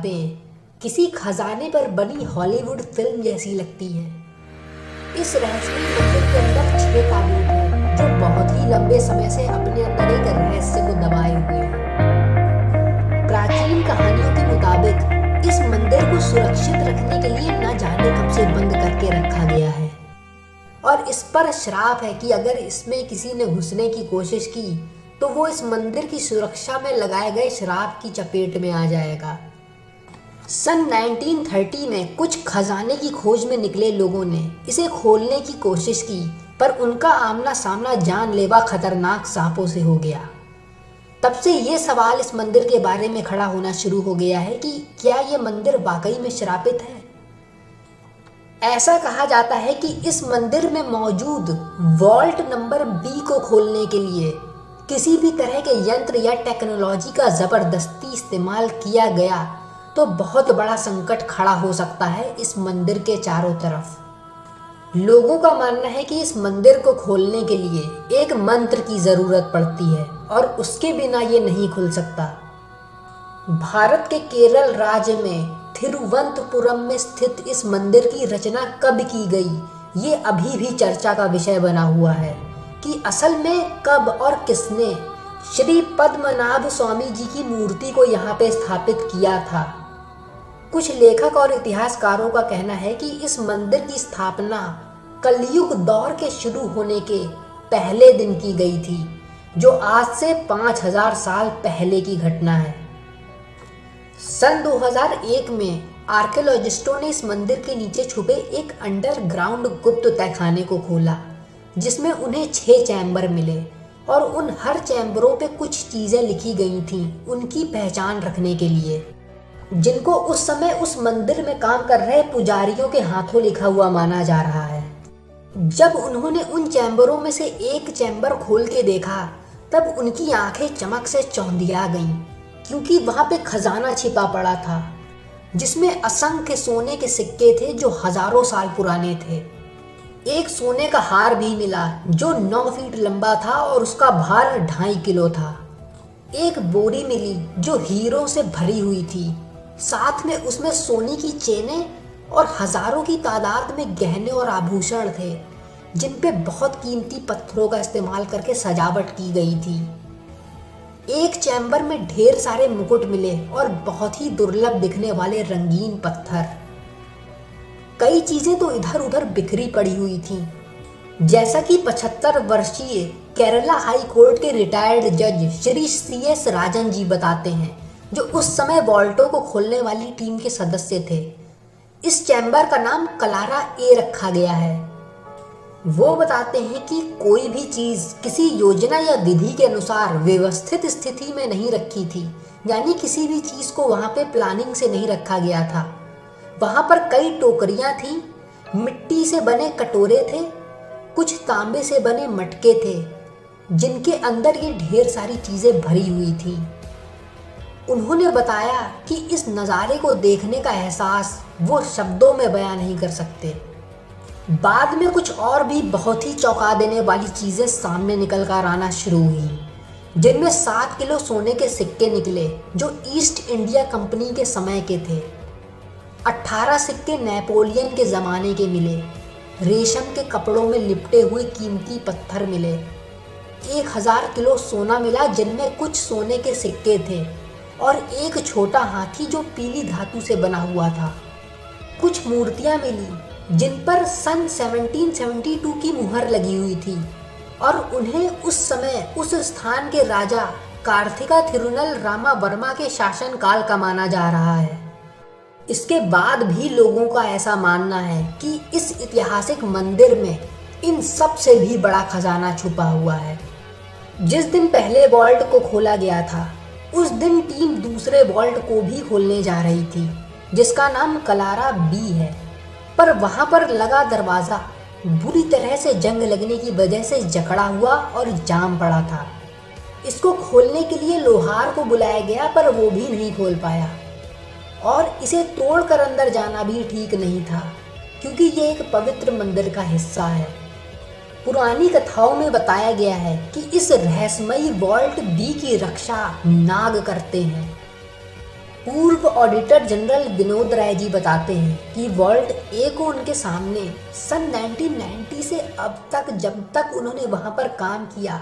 बातें किसी खजाने पर बनी हॉलीवुड फिल्म जैसी लगती है। इस रहस्यमय मंदिर के अंदर 6 ताबूत हैं जो बहुत ही लंबे समय से अपने अंदर एक रहस्य को दबाए हुए हैं। प्राचीन कहानियों के मुताबिक इस मंदिर को सुरक्षित रखने के लिए न जाने कब से बंद करके रखा गया है और इस पर श्राप है कि अगर इसमें किसी ने घुसने की कोशिश की तो वो इस मंदिर की सुरक्षा में लगाए गए श्राप की चपेट में आ जाएगा। सन 1930 में कुछ खजाने की खोज में निकले लोगों ने इसे खोलने की कोशिश की, पर उनका आमना सामना जानलेवा खतरनाक सांपों से हो गया। तब से ये सवाल इस मंदिर के बारे में खड़ा होना शुरू हो गया है कि क्या ये मंदिर वाकई में श्रापित है। ऐसा कहा जाता है कि इस मंदिर में मौजूद वॉल्ट नंबर बी को खोलने के लिए किसी भी तरह के यंत्र या टेक्नोलॉजी का जबरदस्ती इस्तेमाल किया गया तो बहुत बड़ा संकट खड़ा हो सकता है इस मंदिर के चारों तरफ। लोगों का मानना है कि इस मंदिर को खोलने के लिए एक मंत्र की जरूरत पड़ती है और उसके बिना ये नहीं खुल सकता। भारत के केरल राज्य में थिरुवनंतपुरम में स्थित इस मंदिर की रचना कब की गई, ये अभी भी चर्चा का विषय बना हुआ है कि असल में कब और किसने श्री पद्मनाभ स्वामी जी की मूर्ति को यहाँ पे स्थापित किया था। कुछ लेखक और इतिहासकारों का कहना है कि इस मंदिर की स्थापना कलयुग दौर के शुरू होने के पहले दिन की गई थी, जो आज से 5000 साल पहले की घटना है। सन 2001 में आर्कियोलॉजिस्टों ने इस मंदिर के नीचे छुपे एक अंडरग्राउंड गुप्त तहखाने को खोला, जिसमें उन्हें 6 चैम्बर मिले और उन हर चैम्बरों पे कुछ चीजें लिखी गई थीं उनकी पहचान रखने के लिए, जिनको उस समय उस मंदिर में काम कर रहे पुजारियों के हाथों लिखा हुआ माना जा रहा है। जब उन्होंने उन चैम्बरों में से एक चैम्बर खोल के देखा तब उनकी आंखें चमक से चौंधिया गईं, क्योंकि वहां पे खजाना छिपा पड़ा था जिसमें असंख्य सोने के सिक्के थे जो हजारों साल पुराने थे। एक सोने का हार भी मिला जो 9 फीट लंबा था और उसका भार 2.5 किलो था। एक बोरी मिली जो हीरों से भरी हुई थी, साथ में उसमें सोने की चेनें और हजारों की तादाद में गहने और आभूषण थे, जिन पे बहुत कीमती पत्थरों का इस्तेमाल करके सजावट की गई थी। एक चैम्बर में ढेर सारे मुकुट मिले और बहुत ही दुर्लभ दिखने वाले रंगीन पत्थर। कई चीजें तो इधर उधर बिखरी पड़ी हुई थीं, जैसा कि 75 वर्षीय केरला हाई कोर्ट के रिटायर्ड जज श्री CS राजन जी बताते हैं, जो उस समय वॉल्टो को खोलने वाली टीम के सदस्य थे। इस चैम्बर का नाम कलारा ए रखा गया है। वो बताते हैं कि कोई भी चीज किसी योजना या विधि के अनुसार व्यवस्थित स्थिति में नहीं रखी थी, यानी किसी भी चीज को वहां पे प्लानिंग से नहीं रखा गया था। वहां पर कई टोकरियां थीं, मिट्टी से बने कटोरे थे, कुछ तांबे से बने मटके थे, जिनके अंदर ये ढेर सारी चीजें भरी हुई थीं। उन्होंने बताया कि इस नज़ारे को देखने का एहसास वो शब्दों में बयां नहीं कर सकते। बाद में कुछ और भी बहुत ही चौंका देने वाली चीजें सामने निकल कर आना शुरू हुई, जिनमें 7 किलो सोने के सिक्के निकले जो ईस्ट इंडिया कंपनी के समय के थे। 18 सिक्के नेपोलियन के ज़माने के मिले। रेशम के कपड़ों में लिपटे हुए कीमती पत्थर मिले। 1000 किलो सोना मिला, जिनमें कुछ सोने के सिक्के थे और एक छोटा हाथी जो पीली धातु से बना हुआ था। कुछ मूर्तियां मिली जिन पर सन 1772 की मुहर लगी हुई थी और उन्हें उस समय उस स्थान के राजा कार्तिका थिरुनल रामा वर्मा के शासनकाल का माना जा रहा है। इसके बाद भी लोगों का ऐसा मानना है कि इस ऐतिहासिक मंदिर में इन सब से भी बड़ा खजाना छुपा हुआ है। जिस दिन पहले वॉल्ट को खोला गया था, उस दिन टीम दूसरे वॉल्ट को भी खोलने जा रही थी, जिसका नाम कलारा बी है, पर वहां पर लगा दरवाजा बुरी तरह से जंग लगने की वजह से जकड़ा हुआ और जाम पड़ा था। इसको खोलने के लिए लोहार को बुलाया गया, पर वो भी नहीं खोल पाया और इसे तोड़कर अंदर जाना भी ठीक नहीं था, क्योंकि ये एक पवित्र मंदिर का हिस्सा है। पुरानी कथाओं में बताया गया है कि इस रहस्यमयी वॉल्ट बी की रक्षा नाग करते हैं। पूर्व ऑडिटर जनरल विनोद राय जी बताते हैं कि वॉल्ट ए को उनके सामने सन 1990 से अब तक, जब तक उन्होंने वहां पर काम किया,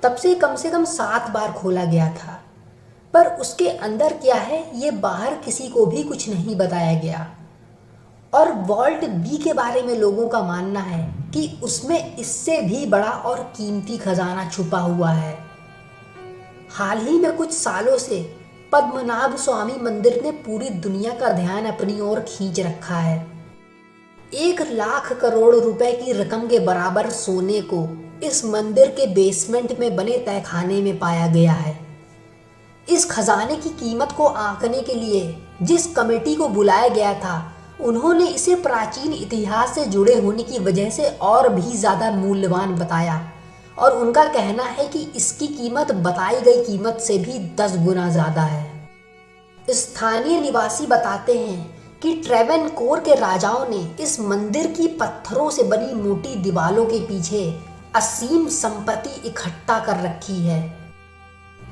तब से कम 7 बार खोला गया था, पर उसके अंदर क्या है ये बाहर किसी को भी कुछ नहीं बताया गया। और वॉल्ट बी के बारे में लोगों का मानना है कि उसमें इससे भी बड़ा और कीमती खजाना छुपा हुआ है। हाल ही में कुछ सालों से पद्मनाभ स्वामी मंदिर ने पूरी दुनिया का ध्यान अपनी ओर खींच रखा है। 1 लाख करोड़ रुपए की रकम के बराबर सोने को इस मंदिर के बेसमेंट में बने तहखाने में पाया गया है। इस खजाने की कीमत को आंकने के लिए जिस कमेटी को बुलाया गया था, उन्होंने इसे प्राचीन इतिहास से जुड़े होने की वजह से और भी ज्यादा मूल्यवान बताया और उनका कहना है कि इसकी कीमत बताई गई कीमत से भी 10 गुना ज्यादा है। स्थानीय निवासी बताते हैं कि ट्रेवेनकोर के राजाओं ने इस मंदिर की पत्थरों से बनी मोटी दीवारों के पीछे असीम संपत्ति इकट्ठा कर रखी है।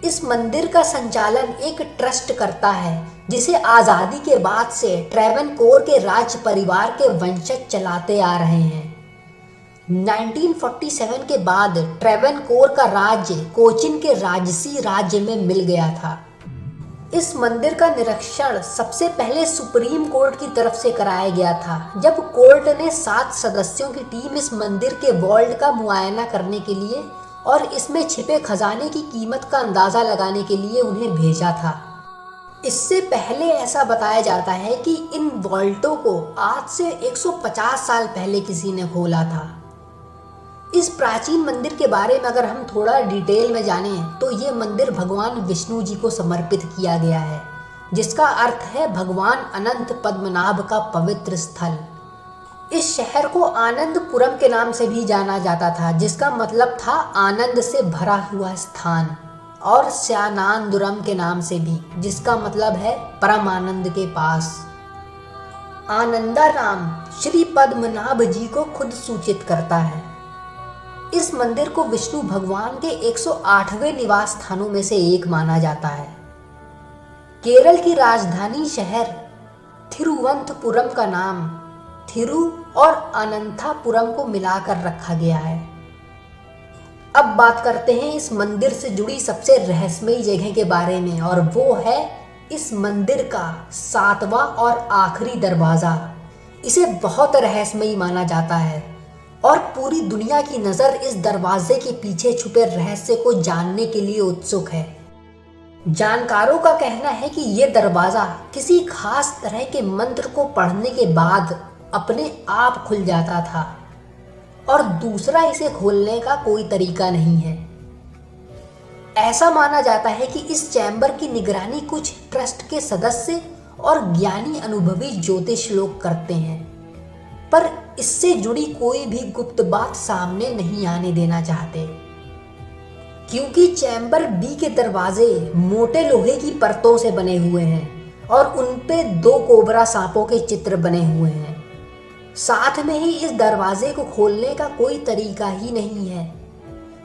इस मंदिर का संचालन एक ट्रस्ट करता है जिसे आजादी के बाद से ट्रेवेनकोर के राज परिवार के वंशज चलाते आ रहे हैं। 1947 के बाद ट्रेवेनकोर का राज्य कोचिन के राजसी राज्य में मिल गया था। इस मंदिर का निरीक्षण सबसे पहले सुप्रीम कोर्ट की तरफ से कराया गया था, जब कोर्ट ने 7 सदस्यों की टीम इस मंदिर के वॉल्ट का मुआयना करने के लिए और इसमें छिपे खजाने की कीमत का अंदाजा लगाने के लिए उन्हें भेजा था। इससे पहले ऐसा बताया जाता है कि इन वॉल्टों को आज से 150 साल पहले किसी ने खोला था। इस प्राचीन मंदिर के बारे में अगर हम थोड़ा डिटेल में जानें तो ये मंदिर भगवान विष्णु जी को समर्पित किया गया है, जिसका अर्थ है भगवान अनंत पद्मनाभ का पवित्र स्थल। इस शहर को आनंदपुरम के नाम से भी जाना जाता था, जिसका मतलब था आनंद से भरा हुआ स्थान, और श्यानांदुरम के नाम से भी, जिसका मतलब है परम आनंद के पास। आनंदा नाम श्री पद्मनाभ जी को खुद सूचित करता है। इस मंदिर को विष्णु भगवान के 108वें निवास स्थानों में से एक माना जाता है। केरल की राजधानी शहर थिरुवनंतपुरम का नाम थिरु और अनंथापुरम को मिलाकर रखा गया है। अब बात करते हैं इस मंदिर से जुड़ी सबसे रहस्यमयी जगह के बारे में, और वो है इस मंदिर का 7वां और आखिरी दरवाजा। इसे बहुत रहस्यमयी माना जाता है और पूरी दुनिया की नजर इस दरवाजे के पीछे छुपे रहस्य को जानने के लिए उत्सुक है। जानकारों का कहना है कि यह दरवाजा किसी खास तरह के मंत्र को पढ़ने के बाद अपने आप खुल जाता था और दूसरा इसे खोलने का कोई तरीका नहीं है। ऐसा माना जाता है कि इस चैम्बर की निगरानी कुछ ट्रस्ट के सदस्य और ज्ञानी अनुभवी ज्योतिष लोग करते हैं, पर इससे जुड़ी कोई भी गुप्त बात सामने नहीं आने देना चाहते, क्योंकि चैम्बर बी के दरवाजे मोटे लोहे की परतों से बने हुए हैं और उनपे 2 कोबरा सांपों के चित्र बने हुए हैं। साथ में ही इस दरवाजे को खोलने का कोई तरीका ही नहीं है,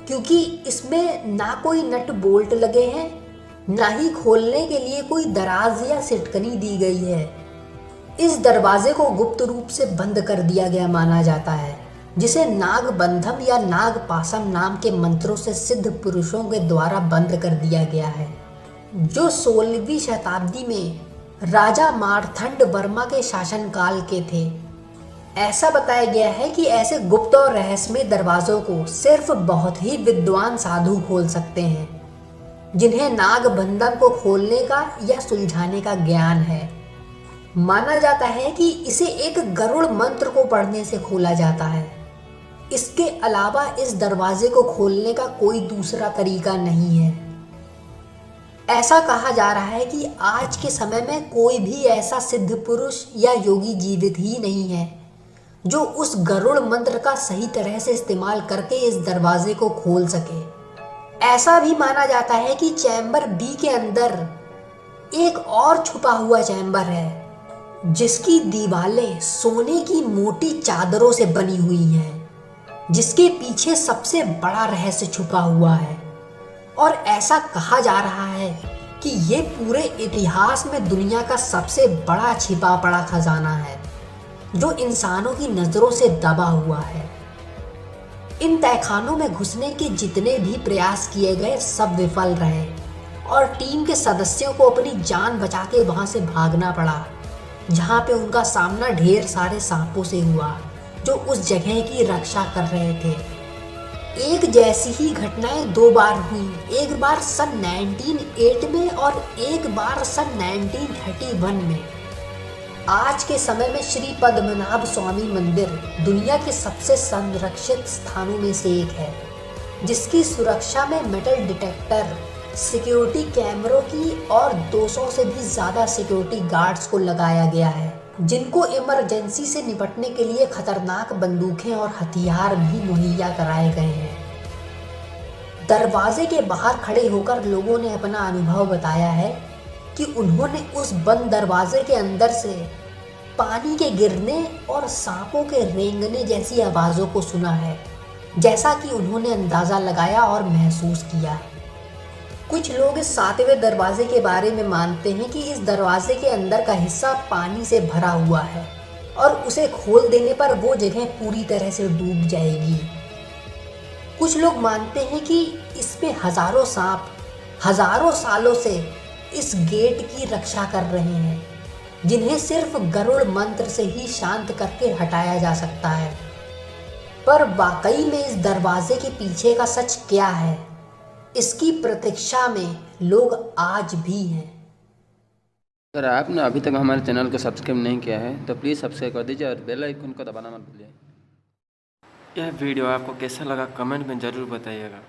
क्योंकि इसमें ना कोई नट बोल्ट लगे हैं, ना ही खोलने के लिए कोई दराज या सिटकनी दी गई है। इस दरवाजे को गुप्त रूप से बंद कर दिया गया माना जाता है, जिसे नागबंधम या नागपासम नाम के मंत्रों से सिद्ध पुरुषों के द्वारा बंद कर दिया गया है, जो 16वीं शताब्दी में राजा मारथंड वर्मा के शासनकाल के थे। ऐसा बताया गया है कि ऐसे गुप्त और रहस्यमय दरवाजों को सिर्फ बहुत ही विद्वान साधु खोल सकते हैं, जिन्हें नागबंधम को खोलने का या सुलझाने का ज्ञान है। माना जाता है कि इसे एक गरुड़ मंत्र को पढ़ने से खोला जाता है। इसके अलावा इस दरवाजे को खोलने का कोई दूसरा तरीका नहीं है। ऐसा कहा जा रहा है कि आज के समय में कोई भी ऐसा सिद्ध पुरुष या योगी जीवित ही नहीं है जो उस गरुड़ मंत्र का सही तरह से इस्तेमाल करके इस दरवाजे को खोल सके। ऐसा भी माना जाता है कि चैम्बर बी के अंदर एक और छुपा हुआ चैम्बर है, जिसकी दीवारें सोने की मोटी चादरों से बनी हुई हैं, जिसके पीछे सबसे बड़ा रहस्य छुपा हुआ है। और ऐसा कहा जा रहा है कि ये पूरे इतिहास में दुनिया का सबसे बड़ा छिपा पड़ा खजाना है जो इंसानों की नजरों से दबा हुआ है। इन तहखानों में घुसने के जितने भी प्रयास किए गए सब विफल रहे और टीम के सदस्यों को अपनी जान बचा के वहां से भागना पड़ा, जहां पे उनका सामना ढेर सारे सांपों से हुआ जो उस जगह की रक्षा कर रहे थे। एक जैसी ही घटनाएं दो बार हुई, एक बार सन 1908 में और एक बार सन 1931 में। आज के समय में श्री पद्मनाभ स्वामी मंदिर दुनिया के सबसे संरक्षित स्थानों में से एक है, जिसकी सुरक्षा में मेटल डिटेक्टर, सिक्योरिटी कैमरों की और 200 से भी ज़्यादा सिक्योरिटी गार्ड्स को लगाया गया है, जिनको इमरजेंसी से निपटने के लिए खतरनाक बंदूकें और हथियार भी मुहैया कराए गए हैं। दरवाजे के बाहर खड़े होकर लोगों ने अपना अनुभव बताया है कि उन्होंने उस बंद दरवाजे के अंदर से पानी के गिरने और सांपों के रेंगने जैसी आवाज़ों को सुना है, जैसा कि उन्होंने अंदाज़ा लगाया और महसूस किया। कुछ लोग इस 7वें दरवाजे के बारे में मानते हैं कि इस दरवाजे के अंदर का हिस्सा पानी से भरा हुआ है और उसे खोल देने पर वो जगह पूरी तरह से डूब जाएगी। कुछ लोग मानते हैं कि इसमें हजारों सांप हजारों सालों से इस गेट की रक्षा कर रहे हैं, जिन्हें सिर्फ गरुड़ मंत्र से ही शांत करके हटाया जा सकता है। पर वाकई में इस दरवाजे के पीछे का सच क्या है, इसकी प्रतीक्षा में लोग आज भी हैं। अगर आपने अभी तक हमारे चैनल को सब्सक्राइब नहीं किया है तो प्लीज़ सब्सक्राइब कर दीजिए और बेल आइकन को दबाना मत भूलिए। यह वीडियो आपको कैसा लगा कमेंट में ज़रूर बताइएगा।